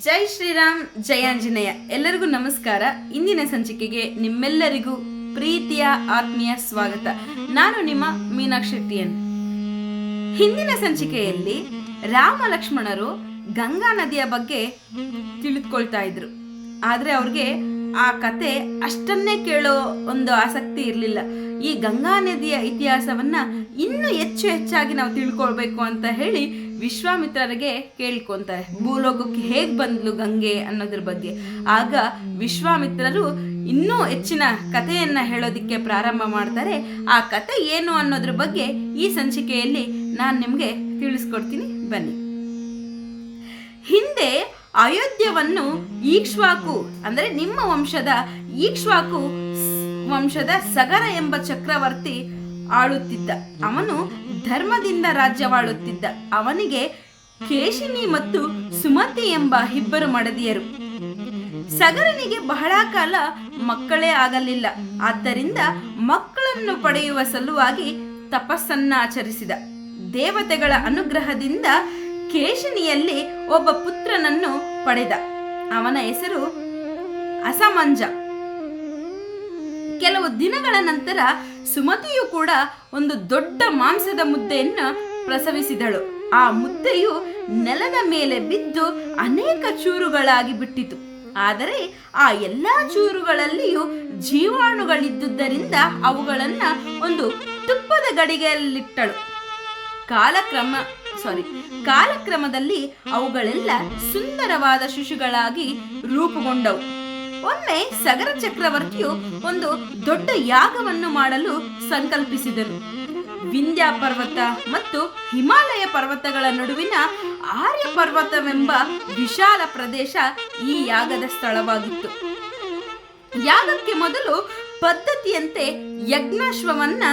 ಜೈ ಶ್ರೀರಾಮ್, ಜಯ ಆಂಜನೇಯ. ಎಲ್ಲರಿಗೂ ನಮಸ್ಕಾರ. ಇಂದಿನ ಸಂಚಿಕೆಗೆ ನಿಮ್ಮೆಲ್ಲರಿಗೂ ಪ್ರೀತಿಯ ಆತ್ಮೀಯ ಸ್ವಾಗತ. ನಾನು ನಿಮ್ಮ ಮೀನಾಕ್ಷಿ ಶೆಟ್ಟಿಯನ್. ಹಿಂದಿನ ಸಂಚಿಕೆಯಲ್ಲಿ ರಾಮ ಲಕ್ಷ್ಮಣರು ಗಂಗಾ ನದಿಯ ಬಗ್ಗೆ ತಿಳಿದುಕೊಳ್ತಾ ಇದ್ರು. ಆದ್ರೆ ಅವ್ರಿಗೆ ಆ ಕತೆ ಅಷ್ಟನ್ನೇ ಕೇಳೋ ಒಂದು ಆಸಕ್ತಿ ಇರಲಿಲ್ಲ. ಈ ಗಂಗಾ ನದಿಯ ಇತಿಹಾಸವನ್ನ ಇನ್ನೂ ಹೆಚ್ಚಾಗಿ ನಾವು ತಿಳ್ಕೊಳ್ಬೇಕು ಅಂತ ಹೇಳಿ ವಿಶ್ವಾಮಿತ್ರರಿಗೆ ಕೇಳ್ಕೊಂತಾರೆ, ಭೂಲೋಕಕ್ಕೆ ಹೇಗ್ ಬಂದ್ಲು ಗಂಗೆ ಅನ್ನೋದ್ರ ಬಗ್ಗೆ. ಆಗ ವಿಶ್ವಾಮಿತ್ರರು ಇನ್ನೂ ಹೆಚ್ಚಿನ ಕಥೆಯನ್ನ ಹೇಳೋದಿಕ್ಕೆ ಪ್ರಾರಂಭ ಮಾಡ್ತಾರೆ. ಆ ಕತೆ ಏನು ಅನ್ನೋದ್ರ ಬಗ್ಗೆ ಈ ಸಂಚಿಕೆಯಲ್ಲಿ ನಾನು ನಿಮ್ಗೆ ತಿಳಿಸ್ಕೊಡ್ತೀನಿ, ಬನ್ನಿ. ಹಿಂದೆ ಅಯೋಧ್ಯವನ್ನು ಈಕ್ಷ್ವಾಕು ಅಂದ್ರೆ ನಿಮ್ಮ ವಂಶದ ಈಕ್ಷ್ವಾಕು ವಂಶದ ಸಗರ ಎಂಬ ಚಕ್ರವರ್ತಿ ಆಳುತ್ತಿದ್ದ. ಅವನು ಧರ್ಮದಿಂದ ರಾಜ್ಯವಾಳುತ್ತಿದ್ದ. ಅವನಿಗೆ ಕೇಶಿನಿ ಮತ್ತು ಸುಮತಿ ಎಂಬ ಇಬ್ಬರು ಮಡದಿಯರು. ಸಗರನಿಗೆ ಬಹಳ ಕಾಲ ಮಕ್ಕಳೇ ಆಗಲಿಲ್ಲ. ಆದ್ದರಿಂದ ಮಕ್ಕಳನ್ನು ಪಡೆಯುವ ಸಲುವಾಗಿ ತಪಸ್ಸನ್ನ ಆಚರಿಸಿದ. ದೇವತೆಗಳ ಅನುಗ್ರಹದಿಂದ ಕೇಶಿನಿಯಲ್ಲಿ ಒಬ್ಬ ಪುತ್ರನನ್ನು ಪಡೆದ. ಅವನ ಹೆಸರು ಅಸಮಂಜ. ಕೆಲವು ದಿನಗಳ ನಂತರ ಸುಮತಿಯು ಕೂಡ ಒಂದು ದೊಡ್ಡ ಮಾಂಸದ ಮುದ್ದೆಯನ್ನು ಪ್ರಸವಿಸಿದಳು. ಆ ಮುದ್ದೆಯು ನೆಲದ ಮೇಲೆ ಬಿದ್ದು ಅನೇಕ ಚೂರುಗಳಾಗಿ ಬಿಟ್ಟಿತು. ಆದರೆ ಆ ಎಲ್ಲಾ ಚೂರುಗಳಲ್ಲಿಯೂ ಜೀವಾಣುಗಳಿದ್ದುದರಿಂದ ಅವುಗಳನ್ನ ಒಂದು ತುಪ್ಪದ ಗಡಿಗೆಯಲ್ಲಿಟ್ಟಳು. ಕಾಲಕ್ರಮದಲ್ಲಿ ಅವುಗಳೆಲ್ಲ ಸುಂದರವಾದ ಶಿಶುಗಳಾಗಿ ರೂಪುಗೊಂಡವು. ಒಮ್ಮೆ ಸಗರ ಚಕ್ರವರ್ತಿಯು ಒಂದು ದೊಡ್ಡ ಯಾಗವನ್ನು ಮಾಡಲು ಸಂಕಲ್ಪಿಸಿದನು. ವಿಂಧ್ಯ ಪರ್ವತ ಮತ್ತು ಹಿಮಾಲಯ ಪರ್ವತಗಳ ನಡುವಿನ ಆರ್ಯ ಪರ್ವತವೆಂಬ ವಿಶಾಲ ಪ್ರದೇಶ ಈ ಯಾಗದ ಸ್ಥಳವಾಗಿತ್ತು. ಯಾಗಕ್ಕೆ ಮೊದಲು ಪದ್ಧತಿಯಂತೆ ಯಜ್ಞಾಶ್ವವನ್ನ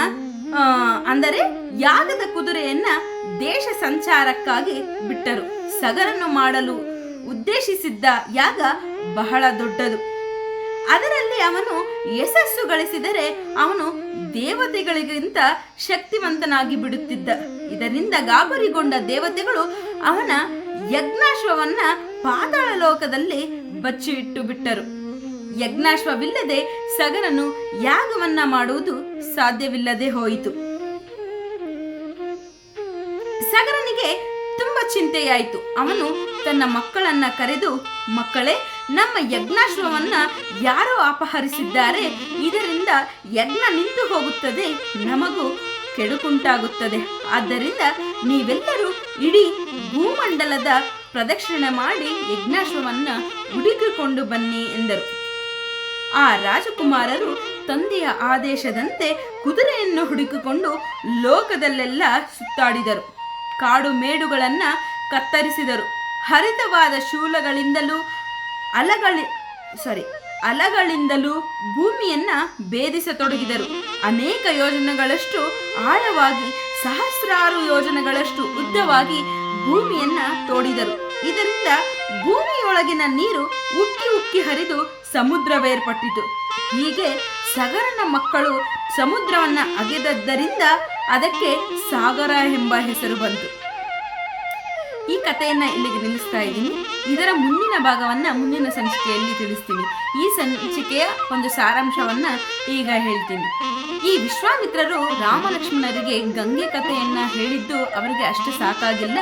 ಅಂದರೆ ಯಾಗದ ಕುದುರೆಯನ್ನ ದೇಶ ಸಂಚಾರಕ್ಕಾಗಿ ಬಿಟ್ಟರು. ಸಗರನ್ನು ಮಾಡಲು ಉದ್ದೇಶಿಸಿದ್ದ ಯಾಗ ಬಹಳ ದೊಡ್ಡದು. ಅದರಲ್ಲಿ ಅವನು ಯಶಸ್ಸು ಗಳಿಸಿದರೆ ಅವನು ದೇವತೆಗಳಿಗಿಂತ ಶಕ್ತಿವಂತನಾಗಿ ಬಿಡುತ್ತಿದ್ದ. ಇದರಿಂದ ಗಾಬರಿಗೊಂಡ ದೇವತೆಗಳು ಅವನ ಯಜ್ಞಾಶ್ವವನ್ನ ಪಾತಾಳ ಲೋಕದಲ್ಲಿ ಬಚ್ಚಿಟ್ಟು ಬಿಟ್ಟರು. ಯಜ್ಞಾಶ್ವವಿಲ್ಲದೆ ಸಗರನು ಯಾಗವನ್ನ ಮಾಡುವುದು ಸಾಧ್ಯವಿಲ್ಲದೆ ಹೋಯಿತು. ಸಗರನಿಗೆ ತುಂಬಾ ಚಿಂತೆಯಾಯಿತು. ಅವನು ತನ್ನ ಮಕ್ಕಳನ್ನ ಕರೆದು, ಮಕ್ಕಳೇ, ನಮ್ಮ ಯಜ್ಞಾಶ್ವವನ್ನ ಯಾರೋ ಅಪಹರಿಸಿದ್ದಾರೆ. ಇದರಿಂದ ಯಜ್ಞ ನಿಂತು ಹೋಗುತ್ತದೆ, ನಮಗೂ ಕೆಡುಕುಂಟಾಗುತ್ತದೆ. ಆದ್ದರಿಂದ ನೀವೆಲ್ಲರೂ ಇಡೀ ಭೂಮಂಡಲದ ಪ್ರದಕ್ಷಿಣೆ ಮಾಡಿ ಯಜ್ಞಾಶ್ವವನ್ನ ಹುಡುಕಿಕೊಂಡು ಬನ್ನಿ ಎಂದರು. ಆ ರಾಜಕುಮಾರರು ತಂದೆಯ ಆದೇಶದಂತೆ ಕುದುರೆಯನ್ನು ಹುಡುಕಿಕೊಂಡು ಲೋಕದಲ್ಲೆಲ್ಲ ಸುತ್ತಾಡಿದರು. ಕಾಡು ಮೇಡುಗಳನ್ನ ಕತ್ತರಿಸಿದರು. ಹರಿತವಾದ ಶೂಲಗಳಿಂದಲೂ ಅಲಗಳಿಂದಲೂ ಭೂಮಿಯನ್ನ ಭೇದಿಸತೊಡಗಿದರು. ಅನೇಕ ಯೋಜನೆಗಳಷ್ಟು ಆಳವಾಗಿ, ಸಹಸ್ರಾರು ಯೋಜನೆಗಳಷ್ಟು ಉದ್ದವಾಗಿ ಭೂಮಿಯನ್ನ ತೋಡಿದರು. ಇದರಿಂದ ಭೂಮಿಯೊಳಗಿನ ನೀರು ಉಕ್ಕಿ ಉಕ್ಕಿ ಹರಿದು ಸಮುದ್ರವೇರ್ಪಟ್ಟಿತು. ಹೀಗೆ ಸಗರನ ಮಕ್ಕಳು ಸಮುದ್ರವನ್ನ ಅಗೆದದ್ದರಿಂದ ಅದಕ್ಕೆ ಸಾಗರ ಎಂಬ ಹೆಸರು ಬಂತು. ಈ ಕಥೆಯನ್ನ ಇಲ್ಲಿಗೆ ನಿಲ್ಲಿಸ್ತಾ ಇದ್ದೀನಿ. ಇದರ ಮುಂದಿನ ಭಾಗವನ್ನ ಮುಂದಿನ ಸಂಚಿಕೆಯಲ್ಲಿ ತಿಳಿಸ್ತೀನಿ. ಈ ಸಂಚಿಕೆಯ ಒಂದು ಸಾರಾಂಶವನ್ನ ಈಗ ಹೇಳ್ತೀನಿ. ಈ ವಿಶ್ವಾಮಿತ್ರರು ರಾಮ ಲಕ್ಷ್ಮಣರಿಗೆ ಗಂಗೆ ಕಥೆಯನ್ನ ಹೇಳಿದ್ದು ಅವರಿಗೆ ಅಷ್ಟು ಸಾಕಾಗಿಲ್ಲ.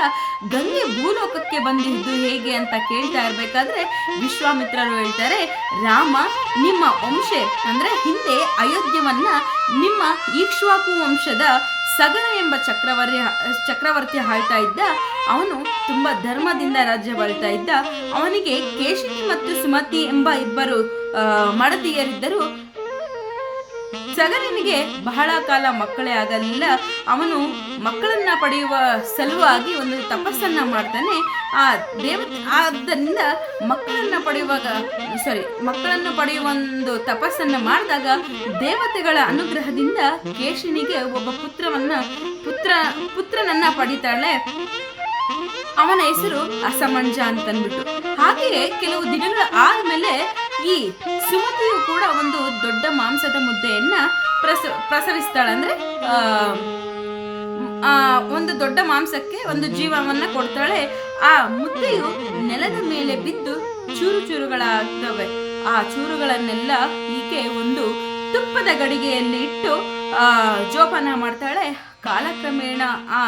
ಗಂಗೆ ಭೂಲೋಕಕ್ಕೆ ಬಂದಿದ್ದು ಹೇಗೆ ಅಂತ ಕೇಳ್ತಾ ಇರ್ಬೇಕಾದ್ರೆ ವಿಶ್ವಾಮಿತ್ರರು ಹೇಳ್ತಾರೆ, ರಾಮ ನಿಮ್ಮ ವಂಶ ಅಂದ್ರೆ ಹಿಂದೆ ಅಯೋಧ್ಯವನ್ನ ನಿಮ್ಮ ಈಕ್ಷ್ವಾಕು ವಂಶದ ಸಗರ ಎಂಬ ಚಕ್ರವರ್ತಿ ಆಳ್ತಾ ಇದ್ದ. ಅವನು ತುಂಬಾ ಧರ್ಮದಿಂದ ರಾಜ್ಯವಾಳ್ತಾ ಇದ್ದ. ಅವನಿಗೆ ಕೇಶಿನಿ ಮತ್ತು ಸುಮತಿ ಎಂಬ ಇಬ್ಬರು ಮಡದಿಯರಿದ್ದರು. ಸಗರನಿಗೆ ಬಹಳ ಕಾಲ ಮಕ್ಕಳೇ ಆಗಲಿಲ್ಲ. ಅವನು ಮಕ್ಕಳನ್ನ ಪಡೆಯುವ ಸಲುವಾಗಿ ಒಂದು ತಪಸ್ಸನ್ನ ಮಾಡ್ತಾನೆ. ಆದ್ದರಿಂದ ಮಕ್ಕಳನ್ನು ಪಡೆಯುವ ಒಂದು ತಪಸ್ಸನ್ನ ಮಾಡಿದಾಗ ದೇವತೆಗಳ ಅನುಗ್ರಹದಿಂದ ಕೇಶಿನಿಗೆ ಒಬ್ಬ ಪುತ್ರನನ್ನ ಪಡಿತಾಳೆ. ಅವನ ಹೆಸರು ಅಸಮಂಜ ಅಂತನ್ಬಿಟ್ಟು. ಹಾಗೆಯೇ ಕೆಲವು ದಿನಗಳ ಆದ್ಮೇಲೆ ಈ ಸುಮತಿಯು ಕೂಡ ಒಂದು ದೊಡ್ಡ ಮಾಂಸದ ಮುದ್ದೆಯನ್ನ ಪ್ರಸವಿಸ್ತಾಳೆ. ಅಂದ್ರೆ ಒಂದು ದೊಡ್ಡ ಮಾಂಸಕ್ಕೆ ಒಂದು ಜೀವವನ್ನ ಕೊಡ್ತಾಳೆ. ಆ ಮುದ್ದೆಯು ನೆಲದ ಮೇಲೆ ಬಿದ್ದು ಚೂರು ಚೂರುಗಳಾಗ್ತವೆ. ಆ ಚೂರುಗಳನ್ನೆಲ್ಲ ಈಕೆ ಒಂದು ತುಪ್ಪದ ಗಡಿಗೆಯಲ್ಲಿ ಇಟ್ಟು ಜೋಪಾನ ಮಾಡ್ತಾಳೆ. ಕಾಲಕ್ರಮೇಣ ಆ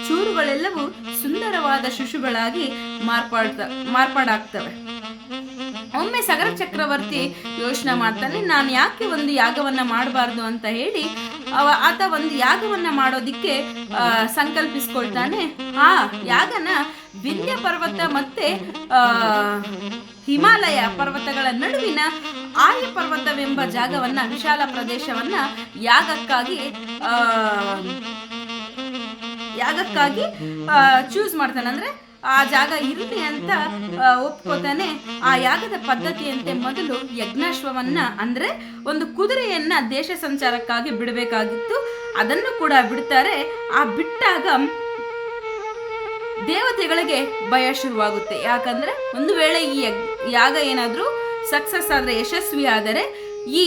ಚೂರುಗಳೆಲ್ಲವೂ ಸುಂದರವಾದ ಶಿಶುಗಳಾಗಿ ಮಾರ್ಪಾಡಾಗ್ತವೆ. ಒಮ್ಮೆ ಸಗರ ಚಕ್ರವರ್ತಿ ಯೋಚನೆ ಮಾಡ್ತಾನೆ, ನಾನು ಯಾಕೆ ಒಂದು ಯಾಗವನ್ನ ಮಾಡಬಾರ್ದು ಅಂತ ಹೇಳಿ ಆತ ಒಂದು ಯಾಗವನ್ನ ಮಾಡೋದಿಕ್ಕೆ ಸಂಕಲ್ಪಿಸ್ಕೊಳ್ತಾನೆ. ಆ ಯಾಗನ ವಿಂಧ್ಯ ಪರ್ವತ ಮತ್ತೆ ಹಿಮಾಲಯ ಪರ್ವತಗಳ ನಡುವಿನ ಆರ್ಯ ಪರ್ವತವೆಂಬ ಜಾಗವನ್ನ, ವಿಶಾಲ ಪ್ರದೇಶವನ್ನ ಯಾಗಕ್ಕಾಗಿ ಚೂಸ್ ಮಾಡ್ತಾನೆ. ಅಂದ್ರೆ ಆ ಜಾಗ ಇರಲಿ ಅಂತ ಒಪ್ಕೋತಾನೆ. ಆ ಯಾಗದ ಪದ್ಧತಿಯಂತೆ ಮೊದಲು ಯಜ್ಞಾಶ್ವವನ್ನ ಅಂದ್ರೆ ಒಂದು ಕುದುರೆಯನ್ನ ದೇಶ ಸಂಚಾರಕ್ಕಾಗಿ ಬಿಡಬೇಕಾಗಿತ್ತು. ಅದನ್ನು ಕೂಡ ಬಿಡ್ತಾರೆ. ಆ ಬಿಟ್ಟಾಗ ದೇವತೆಗಳಿಗೆ ಭಯ ಶುರುವಾಗುತ್ತೆ. ಯಾಕಂದ್ರೆ ಒಂದು ವೇಳೆ ಈ ಯಾಗ ಏನಾದ್ರೂ ಸಕ್ಸಸ್ ಆದ್ರೆ, ಯಶಸ್ವಿ ಆದರೆ, ಈ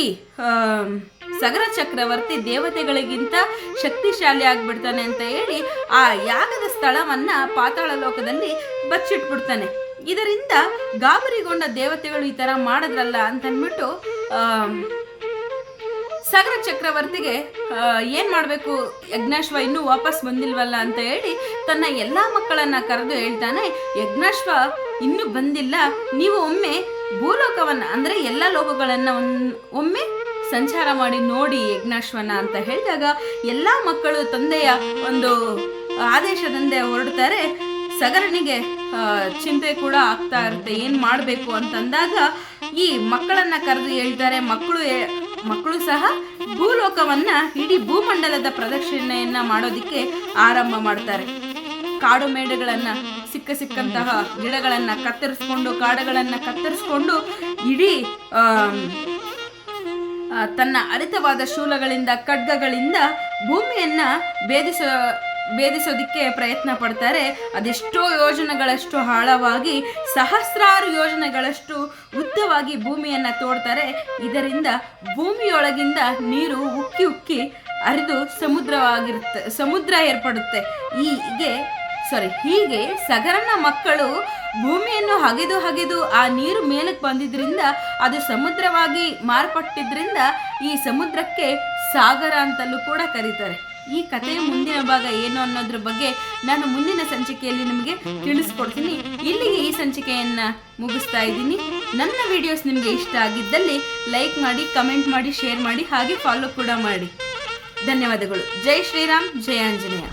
ಸಗರ ಚಕ್ರವರ್ತಿ ದೇವತೆಗಳಿಗಿಂತ ಶಕ್ತಿಶಾಲಿ ಆಗ್ಬಿಡ್ತಾನೆ ಅಂತ ಹೇಳಿ ಆ ಯಾಗದ ಸ್ಥಳವನ್ನ ಪಾತಾಳ ಲೋಕದಲ್ಲಿ ಬಚ್ಚಿಟ್ಬಿಡ್ತಾನೆ. ಇದರಿಂದ ಗಾಬರಿಗೊಂಡ ದೇವತೆಗಳು ಈ ತರ ಮಾಡಿದ್ರಲ್ಲ ಅಂತನ್ಬಿಟ್ಟು ಸಗರ ಚಕ್ರವರ್ತಿಗೆ ಏನ್ ಮಾಡ್ಬೇಕು, ಯಜ್ಞಾಶ್ವ ಇನ್ನೂ ವಾಪಸ್ ಬಂದಿಲ್ವಲ್ಲ ಅಂತ ಹೇಳಿ ತನ್ನ ಎಲ್ಲಾ ಮಕ್ಕಳನ್ನ ಕರೆದು ಹೇಳ್ತಾನೆ, ಯಜ್ಞಾಶ್ವ ಇನ್ನೂ ಬಂದಿಲ್ಲ, ನೀವು ಒಮ್ಮೆ ಭೂಲೋಕವನ್ನ ಅಂದ್ರೆ ಎಲ್ಲ ಲೋಕಗಳನ್ನ ಒಮ್ಮೆ ಸಂಚಾರ ಮಾಡಿ ನೋಡಿ ಯಜ್ಞಾಶ್ವನ ಅಂತ ಹೇಳಿದಾಗ ಎಲ್ಲಾ ಮಕ್ಕಳು ತಂದೆಯ ಒಂದು ಆದೇಶದಂತೆ ಹೊರಡ್ತಾರೆ. ಸಗರನಿಗೆ ಚಿಂತೆ ಕೂಡ ಆಗ್ತಾ ಇರುತ್ತೆ, ಏನ್ ಮಾಡ್ಬೇಕು ಅಂತಂದಾಗ ಈ ಮಕ್ಕಳನ್ನ ಕರೆದು ಹೇಳ್ತಾರೆ. ಮಕ್ಕಳು ಸಹ ಭೂಲೋಕವನ್ನ, ಇಡೀ ಭೂಮಂಡಲದ ಪ್ರದಕ್ಷಿಣೆಯನ್ನ ಮಾಡೋದಿಕ್ಕೆ ಆರಂಭ ಮಾಡ್ತಾರೆ. ಕಾಡು ಮೇಡುಗಳನ್ನ, ಸಿಕ್ಕಂತಹ ಗಿಡಗಳನ್ನ ಕತ್ತರಿಸ್ಕೊಂಡು, ಕಾಡುಗಳನ್ನ ಕತ್ತರಿಸ್ಕೊಂಡು ಇಡೀ ತನ್ನ ಹರಿತವಾದ ಶೂಲಗಳಿಂದ, ಖಡ್ಗಗಳಿಂದ ಭೂಮಿಯನ್ನ ಭೇದಿಸೋದಿಕ್ಕೆ ಪ್ರಯತ್ನ ಪಡ್ತಾರೆ. ಅದೆಷ್ಟೋ ಯೋಜನೆಗಳಷ್ಟು ಆಳವಾಗಿ, ಸಹಸ್ರಾರು ಯೋಜನೆಗಳಷ್ಟು ಉದ್ದವಾಗಿ ಭೂಮಿಯನ್ನ ತೋಡ್ತಾರೆ. ಇದರಿಂದ ಭೂಮಿಯೊಳಗಿಂದ ನೀರು ಉಕ್ಕಿ ಉಕ್ಕಿ ಹರಿದು ಸಮುದ್ರ ಏರ್ಪಡುತ್ತೆ. ಹೀಗೆ ಸಗರನ ಮಕ್ಕಳು ಭೂಮಿಯನ್ನು ಹಗೆದು ಆ ನೀರು ಮೇಲಕ್ಕೆ ಬಂದಿದ್ರಿಂದ, ಅದು ಸಮುದ್ರವಾಗಿ ಮಾರ್ಪಟ್ಟಿದ್ರಿಂದ ಈ ಸಮುದ್ರಕ್ಕೆ ಸಾಗರ ಅಂತಲೂ ಕೂಡ ಕರೀತಾರೆ. ಈ ಕಥೆಯ ಮುಂದಿನ ಭಾಗ ಏನು ಅನ್ನೋದ್ರ ಬಗ್ಗೆ ನಾನು ಮುಂದಿನ ಸಂಚಿಕೆಯಲ್ಲಿ ನಿಮಗೆ ತಿಳಿಸ್ಕೊಡ್ತೀನಿ. ಇಲ್ಲಿಗೆ ಈ ಸಂಚಿಕೆಯನ್ನ ಮುಗಿಸ್ತಾ ಇದ್ದೀನಿ. ನನ್ನ ವಿಡಿಯೋಸ್ ನಿಮಗೆ ಇಷ್ಟ ಆಗಿದ್ದಲ್ಲಿ ಲೈಕ್ ಮಾಡಿ, ಕಮೆಂಟ್ ಮಾಡಿ, ಶೇರ್ ಮಾಡಿ, ಹಾಗೆ ಫಾಲೋ ಕೂಡ ಮಾಡಿ. ಧನ್ಯವಾದಗಳು. ಜೈ ಶ್ರೀರಾಮ್, ಜಯ ಆಂಜನೇಯ.